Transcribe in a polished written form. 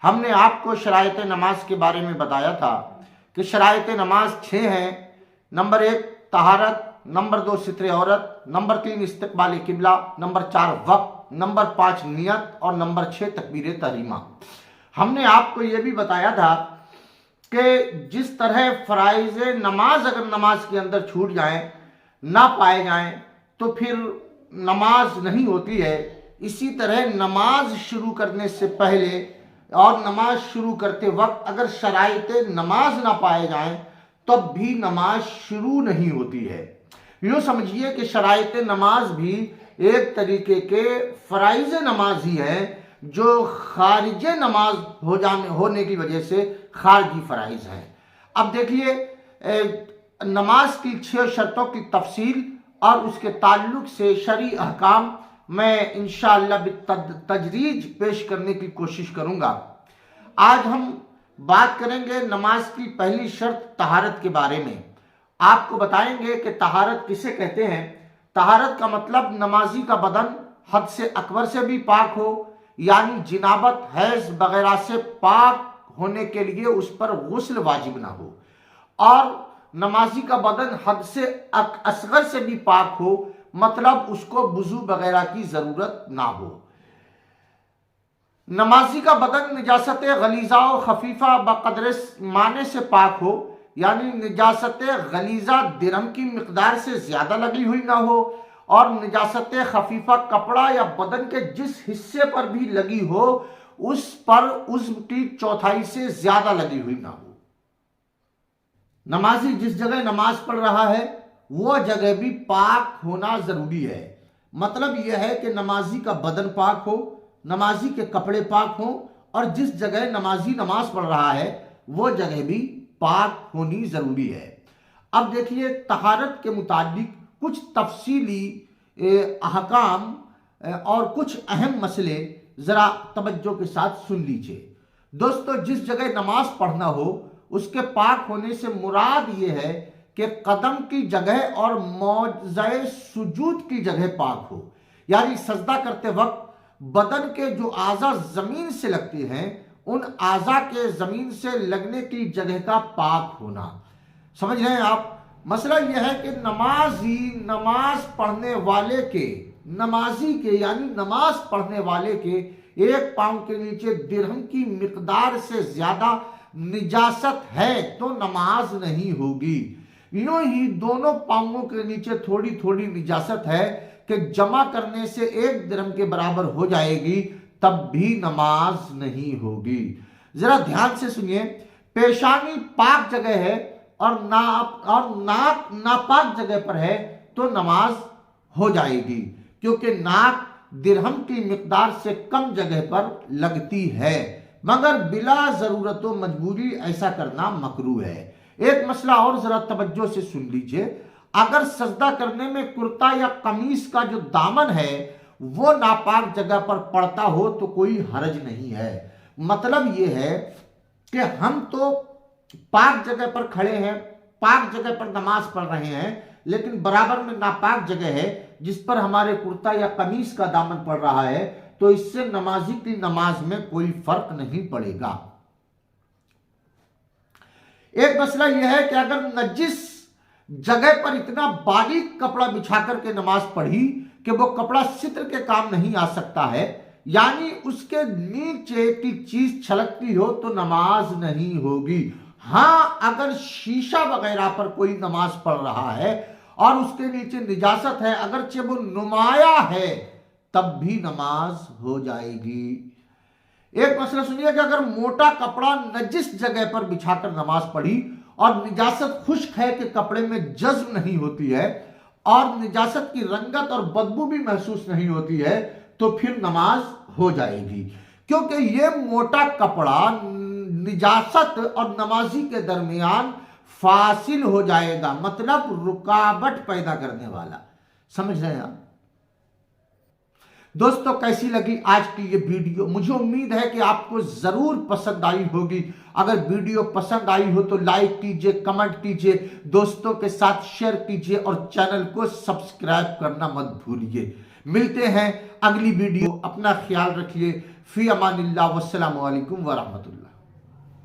हमने आपको शराइत नमाज के बारे में बताया था कि शराइत नमाज 6 हैं। नंबर 1 तहारत, नंबर 2 सित्रे औरत, नंबर 3 इस्तकबाल किबला, नंबर 4 वक्त, नंबर 5 नियत और नंबर 6 तकबीर तहरीमा। हमने आपको यह भी बताया था कि जिस तरह फराइज नमाज अगर नमाज के अंदर छूट जाएं, ना पाए जाएं, तो फिर नमाज नहीं होती है। इसी तरह नमाज शुरू करने से पहले और नमाज शुरू करते वक्त अगर शराइत नमाज ना पाए जाएं तब भी नमाज शुरू नहीं होती है। यूँ समझिए कि शराइत नमाज भी एक तरीके के फराइज नमाज ही है जो खारिज नमाज होने की वजह से खारजी फराइज हैं। अब देखिए नमाज की 6 शर्तों की तफसील और उसके ताल्लुक से शरई अहकाम मैं इंशाअल्लाह तजरीज पेश करने की कोशिश करूंगा। आज हम बात करेंगे नमाज की पहली शर्त तहारत के बारे में। आपको बताएंगे कि तहारत किसे कहते हैं। तहारत का मतलब नमाजी का बदन हद से अकबर से भी पाक हो, यानी जिनाबत, हैज वगैरह से पाक होने के लिए उस पर गुस्ल वाजिब ना हो, और नमाजी का बदन हद से असगर से भी पाक हो, मतलब उसको वुजू वगैरह की जरूरत ना हो। नमाजी का बदन निजासत गलीजा और खफीफा बकदर माने से पाक हो, यानी निजासत गलीजा दिरहम की मिकदार से ज्यादा लगी हुई ना हो, और निजासत खफीफा कपड़ा या बदन के जिस हिस्से पर भी लगी हो उस पर उज़्व की चौथाई से ज्यादा लगी हुई ना हो। नमाजी जिस जगह नमाज पढ़ रहा है वो जगह भी पाक होना जरूरी है। मतलब यह है कि नमाजी का बदन पाक हो, नमाजी के कपड़े पाक हो, और जिस जगह नमाजी नमाज पढ़ रहा है वो जगह भी पाक होनी जरूरी है। अब देखिए तहारत के मुताबिक कुछ तफसीली अहकाम और कुछ अहम मसले जरा तवज्जो के साथ सुन लीजिए। दोस्तों, जिस जगह नमाज पढ़ना हो उसके पाक होने से मुराद ये है कि कदम की जगह और मौज़े सुजूद की जगह पाक हो, यानी सजदा करते वक्त बदन के जो आज़ा जमीन से लगते हैं उन आज़ा के जमीन से लगने की जगह का पाक होना। समझ रहे हैं आप। मसला यह है कि नमाज पढ़ने वाले के, नमाजी के यानी नमाज पढ़ने वाले के एक पांव के नीचे दिरहम की मिकदार से ज्यादा निजासत है तो नमाज नहीं होगी। यूं ही दोनों पांवों के नीचे थोड़ी थोड़ी निजासत है कि जमा करने से 1 दिरहम के बराबर हो जाएगी, तब भी नमाज नहीं होगी। जरा ध्यान से सुनिए। पेशानी पाक जगह है और नाक नापाक जगह पर है तो नमाज हो जाएगी, क्योंकि नाक दिरहम की मिकदार से कम जगह पर लगती है, मगर बिला जरूरत व मजबूरी ऐसा करना मकरूह है। एक मसला और जरा तवज्जो से सुन लीजिए। अगर सजदा करने में कुर्ता या कमीज का जो दामन है वो नापाक जगह पर पड़ता हो तो कोई हरज नहीं है। मतलब ये है कि हम तो पाक जगह पर खड़े हैं, पाक जगह पर नमाज पढ़ रहे हैं, लेकिन बराबर में नापाक जगह है जिस पर हमारे कुर्ता या कमीज का दामन पड़ रहा है, तो इससे नमाजी की नमाज में कोई फर्क नहीं पड़ेगा। एक मसला यह है कि अगर नजिस जगह पर इतना बारीक कपड़ा बिछा करके नमाज पढ़ी कि वो कपड़ा सित्र के काम नहीं आ सकता है, यानी उसके नीचे की चीज छलकती हो, तो नमाज नहीं होगी। हाँ, अगर शीशा वगैरह पर कोई नमाज पढ़ रहा है और उसके नीचे निजासत है, अगरचे वो नुमाया है, तब भी नमाज हो जाएगी। एक मसला सुनिए कि अगर मोटा कपड़ा नजिस जगह पर बिछाकर नमाज पढ़ी और निजासत खुश्क है कि कपड़े में जज्ब नहीं होती है और निजासत की रंगत और बदबू भी महसूस नहीं होती है, तो फिर नमाज हो जाएगी, क्योंकि ये मोटा कपड़ा निजासत और नमाजी के दरमियान फासिल हो जाएगा, मतलब रुकावट पैदा करने वाला। समझ रहे हैं आप। दोस्तों, कैसी लगी आज की ये वीडियो? मुझे उम्मीद है कि आपको जरूर पसंद आई होगी। अगर वीडियो पसंद आई हो तो लाइक कीजिए, कमेंट कीजिए, दोस्तों के साथ शेयर कीजिए और चैनल को सब्सक्राइब करना मत भूलिए। मिलते हैं अगली वीडियो। अपना ख्याल रखिए। फ़ी अमानिल्लाह वस्सलामु अलैकुम व रहमतुल्लाह।